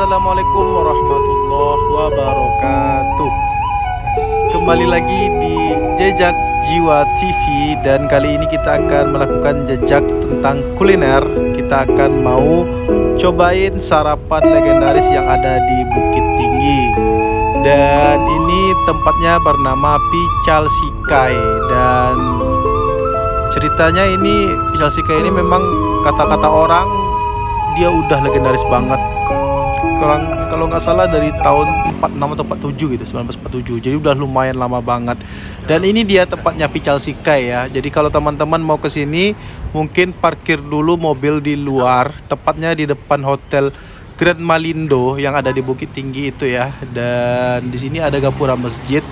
Assalamualaikum warahmatullahi wabarakatuh. Kembali lagi di Jejak Jiwa TV. Dan kali ini kita akan melakukan jejak tentang kuliner. Kita akan mau cobain sarapan legendaris yang ada di Bukit Tinggi. Dan ini tempatnya bernama Pical Sikai. Dan ceritanya ini Pical Sikai ini memang kata-kata orang dia udah legendaris banget. Kalau nggak salah dari tahun 46 atau 47 gitu, 1947. Jadi udah lumayan lama banget. Dan ini dia tempatnya Pical Sikai ya. Jadi kalau teman-teman mau ke sini mungkin parkir dulu mobil di luar, tepatnya di depan Hotel Grand Malindo yang ada di Bukit Tinggi itu ya. Dan di sini ada gapura Masjid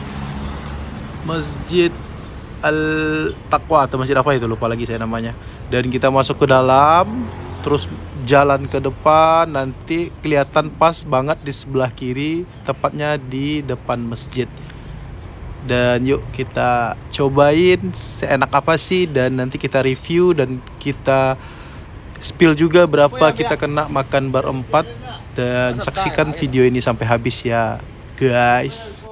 Al-Taqwa atau masjid apa itu, lupa lagi saya namanya. Dan kita masuk ke dalam, terus jalan ke depan, nanti kelihatan pas banget di sebelah kiri, tepatnya di depan masjid. Dan yuk kita cobain seenak apa sih, dan nanti kita review dan kita spill juga berapa kita kena makan berempat. Dan saksikan video ini sampai habis ya guys.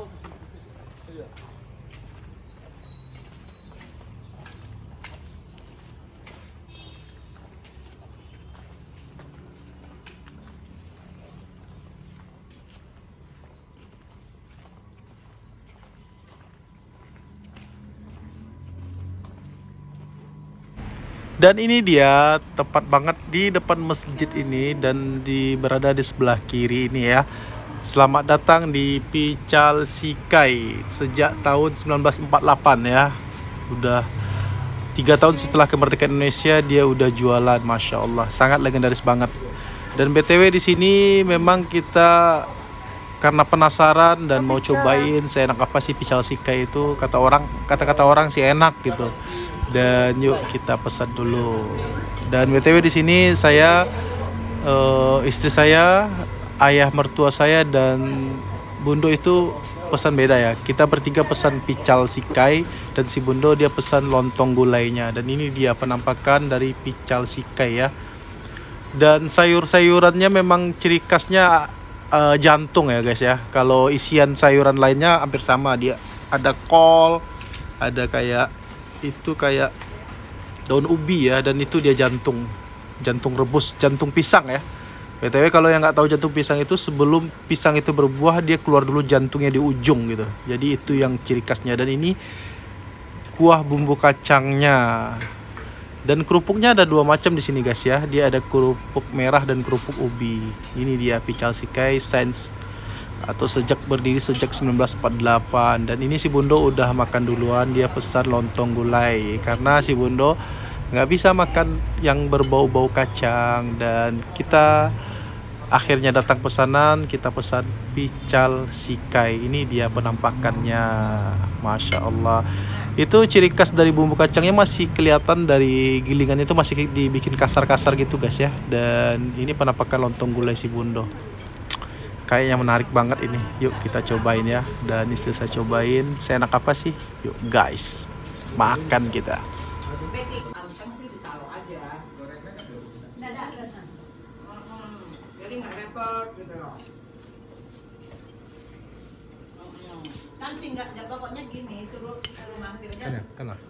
Dan ini dia tepat banget di depan masjid ini, dan berada di sebelah kiri ini ya. Selamat datang di Pical Sikai. Sejak tahun 1948 ya. Udah 3 tahun setelah kemerdekaan Indonesia dia udah jualan, masya Allah, sangat legendaris banget. Dan BTW di sini memang kita karena penasaran dan mau cobain seenak apa sih Pical Sikai itu. Kata-kata orang sih enak gitu. Dan yuk kita pesan dulu. Dan BTW di sini saya, istri saya, ayah mertua saya dan Bundo itu pesan beda ya. Kita bertiga pesan Pical Sikai dan si Bundo dia pesan lontong gulainya. Dan ini dia penampakan dari Pical Sikai ya. Dan sayur-sayurannya memang ciri khasnya jantung ya guys ya. Kalau isian sayuran lainnya hampir sama, dia ada kol, ada kayak daun ubi ya, dan itu dia jantung rebus, jantung pisang ya. BTW kalau yang nggak tahu jantung pisang itu, sebelum pisang itu berbuah dia keluar dulu jantungnya di ujung gitu. Jadi itu yang ciri khasnya. Dan ini kuah bumbu kacangnya. Dan kerupuknya ada 2 macam di sini guys ya. Dia ada kerupuk merah dan kerupuk ubi. Ini dia Pical Sikai Sains, atau berdiri sejak 1948. Dan ini si Bundo udah makan duluan, dia pesan lontong gulai karena si Bundo nggak bisa makan yang berbau-bau kacang. Dan kita akhirnya datang pesanan, kita pesan Pical Sikai. Ini dia penampakannya, masya Allah. Itu ciri khas dari bumbu kacangnya masih kelihatan, dari gilingan itu masih dibikin kasar-kasar gitu guys ya. Dan ini penampakan lontong gulai si Bundo. Kayaknya menarik banget ini. Yuk kita cobain ya. Dan istri saya cobain seenak apa sih. Yuk guys, makan kita. Jadi nggak repot gitu loh. Kan sih nggak, pokoknya gini, suruh mampir aja. Kan lah.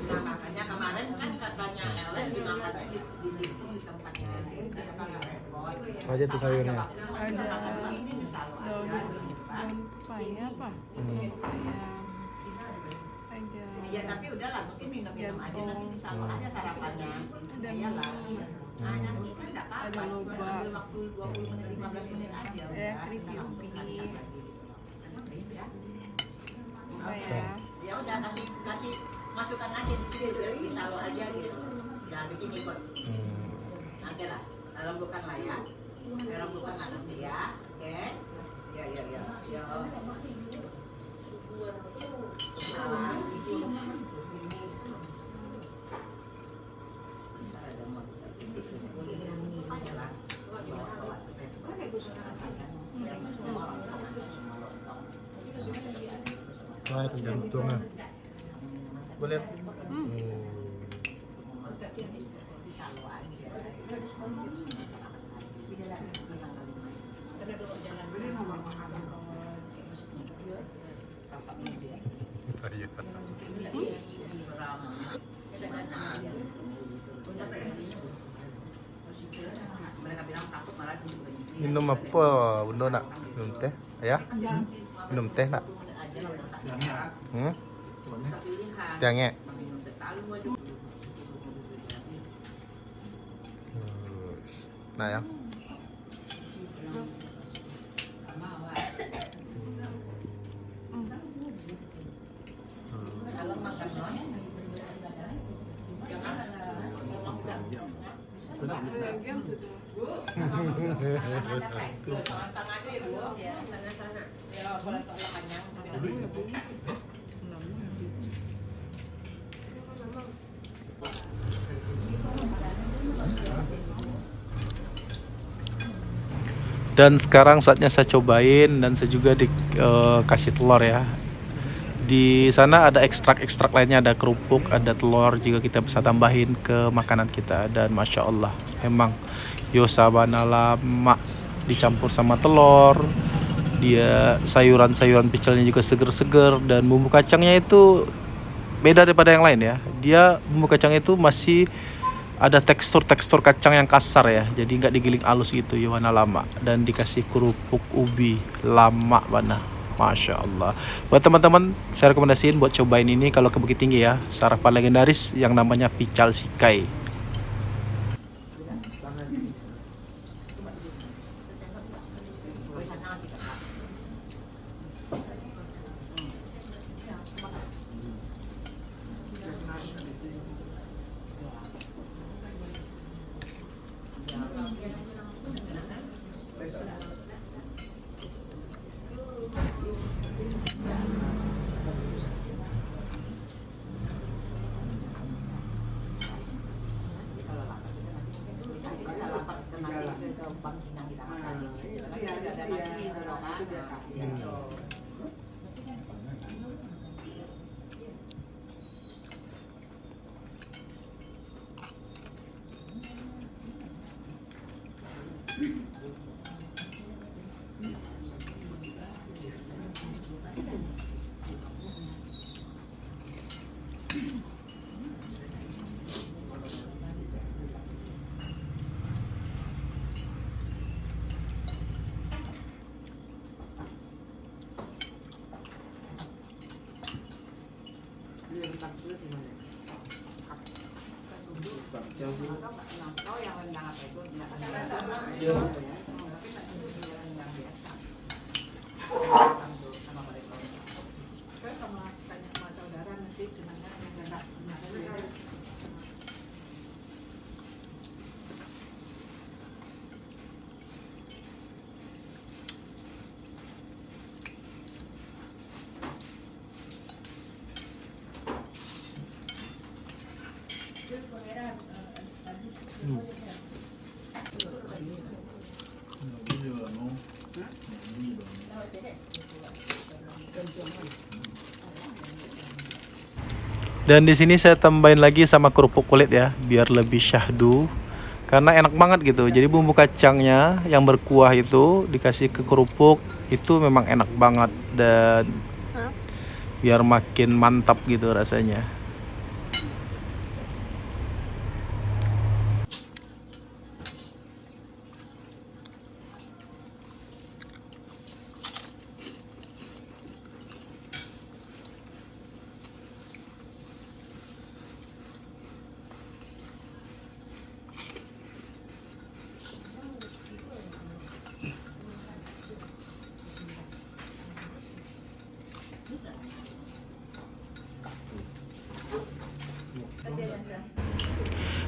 Nah makanya kemarin kan katanya Ellen dimakannya dihitung di tempatnya. Dia pakai repot. Aja tuh sayurnya. Ada ini daun pepaya apa? Pepaya. Ada. Ya tapi udahlah, mungkin minum aja, nanti disalo aja sarapannya. Ada Iyalah. Nah nanti kan nggak apa-apa. Ada loba. Ambil waktu 20 menit, 15 menit aja. Ya, keripik ubi. Pepaya. Ya udah kasih masukkan aja di situ, jadi disalo aja gitu. Udah bikin ikut. Oke lah, rembukan lah ya. Rembukan lah nanti ya. Oke. Ya. Wah, itu jantungnya. Boleh. Minum apa bunda nak? Minum teh? Ya? Minum teh nak? Jangan. Nah ya. Dan sekarang saatnya saya cobain dan saya juga dikasih telur ya. Di sana ada ekstrak-ekstrak lainnya, ada kerupuk, ada telur juga kita bisa tambahin ke makanan kita. Dan masya Allah, memang yosabana lama dicampur sama telur. Dia sayuran-sayuran pecelnya juga seger-seger dan bumbu kacangnya itu beda daripada yang lain ya. Dia bumbu kacang itu masih ada tekstur kacang yang kasar ya, jadi nggak digiling halus gitu ya, warna lama. Dan dikasih kerupuk ubi lama mana, masya Allah. Buat teman-teman saya rekomendasiin buat cobain ini kalau ke Bukit Tinggi ya, sarapan legendaris yang namanya pical sikai. Dan di sini saya tambahin lagi sama kerupuk kulit ya, biar lebih syahdu. Karena enak banget gitu. Jadi bumbu kacangnya yang berkuah itu dikasih ke kerupuk itu memang enak banget dan biar makin mantap gitu rasanya.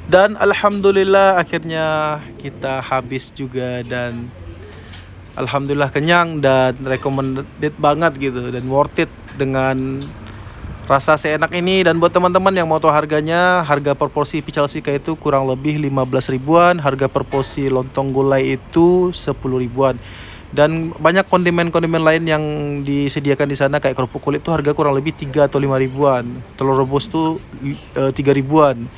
Dan alhamdulillah akhirnya kita habis juga dan alhamdulillah kenyang dan recommended banget gitu dan worth it dengan rasa seenak ini. Dan buat teman-teman yang mau tahu harganya, harga per porsi pical sika itu kurang lebih 15 ribuan, harga per porsi lontong gulai itu 10 ribuan. Dan banyak kondimen-kondimen lain yang disediakan di sana kayak kerupuk kulit tuh harga kurang lebih 3 atau 5 ribuan. Telur rebus tuh 3 ribuan.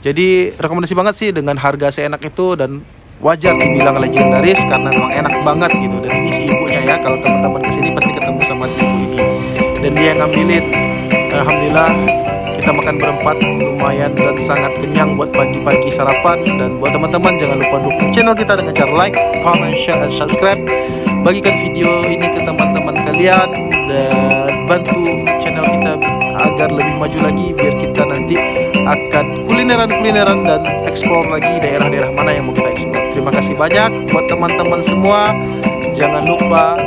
Jadi rekomendasi banget sih dengan harga seenak itu dan wajar dibilang legendaris karena memang enak banget gitu. Dan ini si ibunya ya, kalau teman-teman kesini pasti ketemu sama si ibu ini. Dan dia yang ngambilin. Alhamdulillah kita makan berempat lumayan dan sangat kenyang buat pagi-pagi sarapan. Dan buat teman-teman jangan lupa dukung channel kita dengan cara like, comment, share, dan subscribe. Bagikan video ini ke teman-teman kalian dan bantu channel kita agar lebih maju lagi, biar kita nanti akan kulineran dan explore lagi daerah-daerah mana yang mau kita explore. Terima kasih banyak buat teman-teman semua. Jangan lupa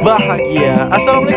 bahagia. Assalamualaikum.